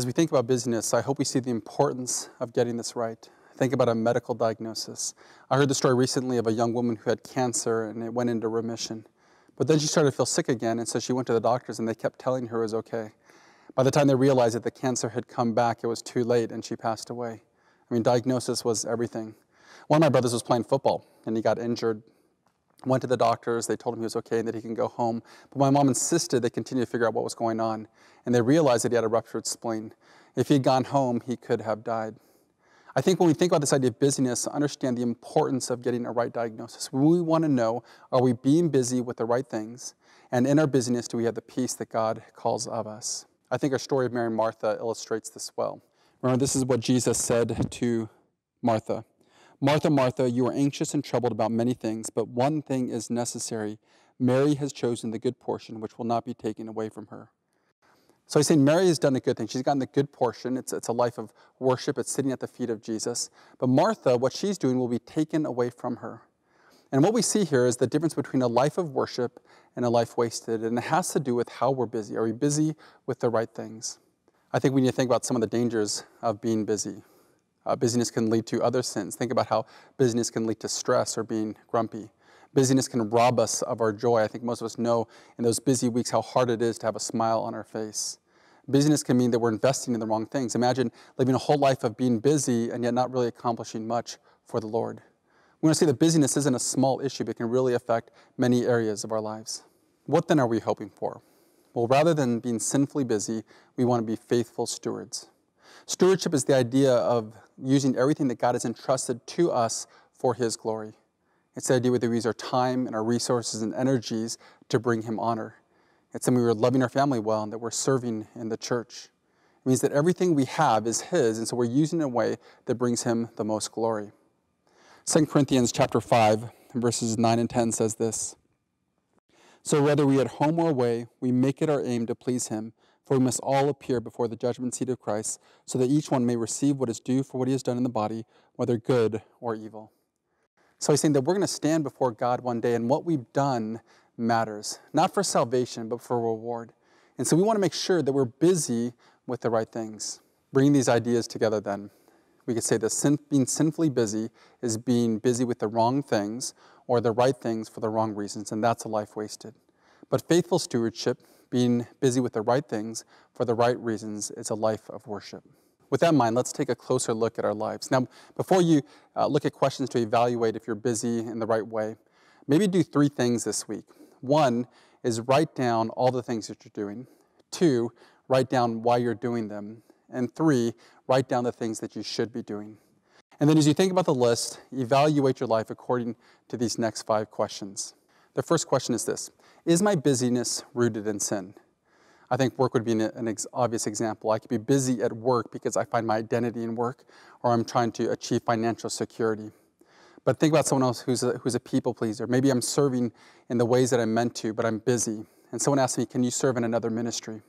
As we think about busyness, I hope we see the importance of getting this right. Think about a medical diagnosis. I heard the story recently of a young woman who had cancer and it went into remission. But then she started to feel sick again, and so she went to the doctors and they kept telling her it was okay. By the time they realized that the cancer had come back, it was too late and she passed away. I mean, diagnosis was everything. One of my brothers was playing football and he got injured. Went to the doctors, they told him he was okay and that he can go home. But my mom insisted they continue to figure out what was going on. And they realized that he had a ruptured spleen. If he had gone home, he could have died. I think when we think about this idea of busyness, understand the importance of getting a right diagnosis. We want to know, are we being busy with the right things? And in our busyness, do we have the peace that God calls of us? I think our story of Mary and Martha illustrates this well. Remember, this is what Jesus said to Martha. Martha, Martha, you are anxious and troubled about many things, but one thing is necessary. Mary has chosen the good portion, which will not be taken away from her. So he's saying Mary has done a good thing. She's gotten the good portion. It's a life of worship. It's sitting at the feet of Jesus. But Martha, what she's doing will be taken away from her. And what we see here is the difference between a life of worship and a life wasted. And it has to do with how we're busy. Are we busy with the right things? I think we need to think about some of the dangers of being busy. Busyness can lead to other sins. Think about how busyness can lead to stress or being grumpy. Busyness can rob us of our joy. I think most of us know in those busy weeks how hard it is to have a smile on our face. Busyness can mean that we're investing in the wrong things. Imagine living a whole life of being busy and yet not really accomplishing much for the Lord. We want to see that busyness isn't a small issue, but can really affect many areas of our lives. What then are we hoping for? Well, rather than being sinfully busy, we want to be faithful stewards. Stewardship is the idea of using everything that God has entrusted to us for His glory. It's the idea that we use our time and our resources and energies to bring Him honor. It's that we're loving our family well and that we're serving in the church. It means that everything we have is His, and so we're using it in a way that brings Him the most glory. 2 Corinthians chapter 5, verses 9 and 10 says this. So whether we at home or away, we make it our aim to please Him, for we must all appear before the judgment seat of Christ, so that each one may receive what is due for what he has done in the body, whether good or evil. So he's saying that we're going to stand before God one day, and what we've done matters, not for salvation, but for reward. And so we want to make sure that we're busy with the right things. Bringing these ideas together then, we could say that being sinfully busy is being busy with the wrong things or the right things for the wrong reasons, and that's a life wasted. But faithful stewardship, being busy with the right things for the right reasons, is a life of worship. With that in mind, let's take a closer look at our lives. Now, before you look at questions to evaluate if you're busy in the right way, maybe do 3 things this week. 1 is write down all the things that you're doing. 2, write down why you're doing them. And 3, write down the things that you should be doing. And then as you think about the list, evaluate your life according to these next 5 questions. The first question is this: is my busyness rooted in sin? I think work would be an obvious example. I could be busy at work because I find my identity in work, or I'm trying to achieve financial security. But think about someone else who's a people pleaser. Maybe I'm serving in the ways that I'm meant to, but I'm busy. And someone asks me, can you serve in another ministry?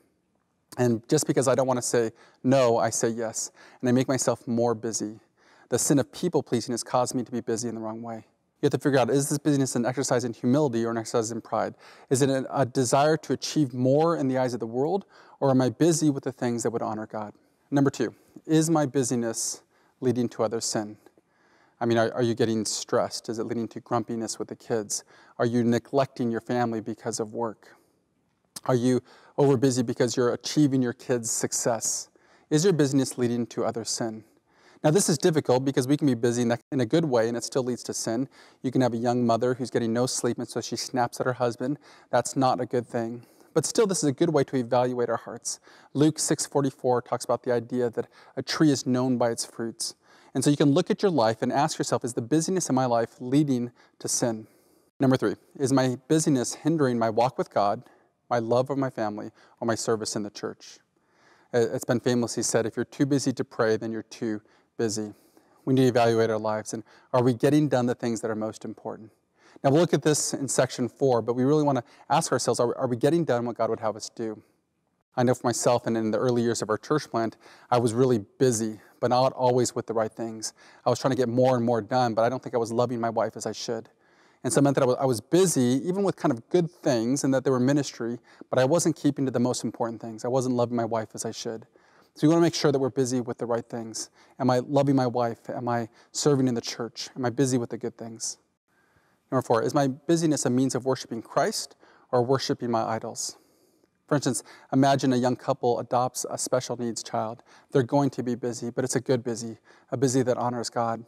And just because I don't want to say no, I say yes. And I make myself more busy. The sin of people pleasing has caused me to be busy in the wrong way. You have to figure out, is this busyness an exercise in humility or an exercise in pride? Is it a desire to achieve more in the eyes of the world, or am I busy with the things that would honor God? Number 2, is my busyness leading to other sin? I mean, are you getting stressed? Is it leading to grumpiness with the kids? Are you neglecting your family because of work? Are you over busy because you're achieving your kids' success? Is your busyness leading to other sin? Now, this is difficult because we can be busy in a good way and it still leads to sin. You can have a young mother who's getting no sleep and so she snaps at her husband. That's not a good thing. But still, this is a good way to evaluate our hearts. Luke 6:44 talks about the idea that a tree is known by its fruits. And so you can look at your life and ask yourself, is the busyness in my life leading to sin? Number 3, is my busyness hindering my walk with God, my love of my family, or my service in the church? It's been famously said, if you're too busy to pray, then you're too busy. We need to evaluate our lives, and are we getting done the things that are most important? Now, we'll look at this in section 4, but we really want to ask ourselves, are we getting done what God would have us do? I know for myself, and in the early years of our church plant, I was really busy, but not always with the right things. I was trying to get more and more done, but I don't think I was loving my wife as I should. And so it meant that I was busy, even with kind of good things, and that they were ministry, but I wasn't keeping to the most important things. I wasn't loving my wife as I should. So we want to make sure that we're busy with the right things. Am I loving my wife? Am I serving in the church? Am I busy with the good things? Number 4, is my busyness a means of worshiping Christ or worshiping my idols? For instance, imagine a young couple adopts a special needs child. They're going to be busy, but it's a good busy, a busy that honors God.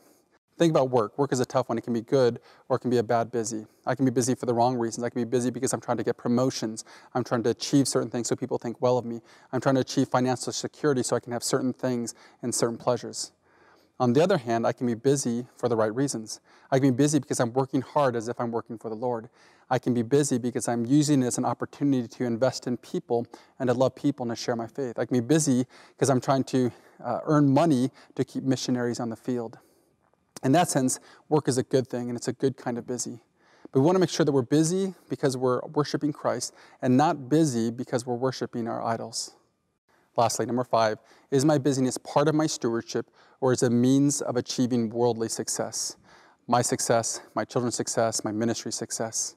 Think about work. Work is a tough one. It can be good or it can be a bad busy. I can be busy for the wrong reasons. I can be busy because I'm trying to get promotions. I'm trying to achieve certain things so people think well of me. I'm trying to achieve financial security so I can have certain things and certain pleasures. On the other hand, I can be busy for the right reasons. I can be busy because I'm working hard as if I'm working for the Lord. I can be busy because I'm using it as an opportunity to invest in people and to love people and to share my faith. I can be busy because I'm trying to earn money to keep missionaries on the field. In that sense, work is a good thing, and it's a good kind of busy. But we want to make sure that we're busy because we're worshiping Christ and not busy because we're worshiping our idols. Lastly, number 5, is my busyness part of my stewardship or is it a means of achieving worldly success? My success, my children's success, my ministry success.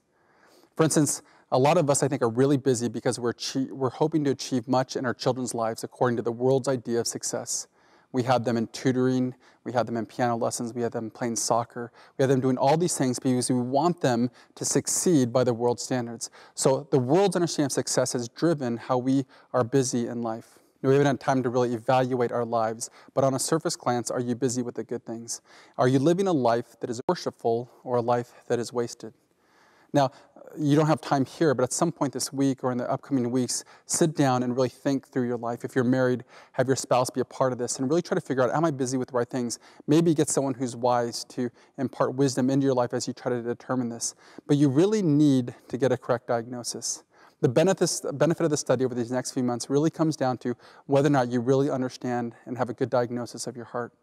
For instance, a lot of us, I think, are really busy because we're hoping to achieve much in our children's lives according to the world's idea of success. We have them in tutoring, we have them in piano lessons, we have them playing soccer, we have them doing all these things because we want them to succeed by the world's standards. So the world's understanding of success has driven how we are busy in life. We haven't had time to really evaluate our lives, but on a surface glance, are you busy with the good things? Are you living a life that is worshipful or a life that is wasted? Now, you don't have time here, but at some point this week or in the upcoming weeks, sit down and really think through your life. If you're married, have your spouse be a part of this and really try to figure out, am I busy with the right things? Maybe get someone who's wise to impart wisdom into your life as you try to determine this. But you really need to get a correct diagnosis. The benefit of the study over these next few months really comes down to whether or not you really understand and have a good diagnosis of your heart.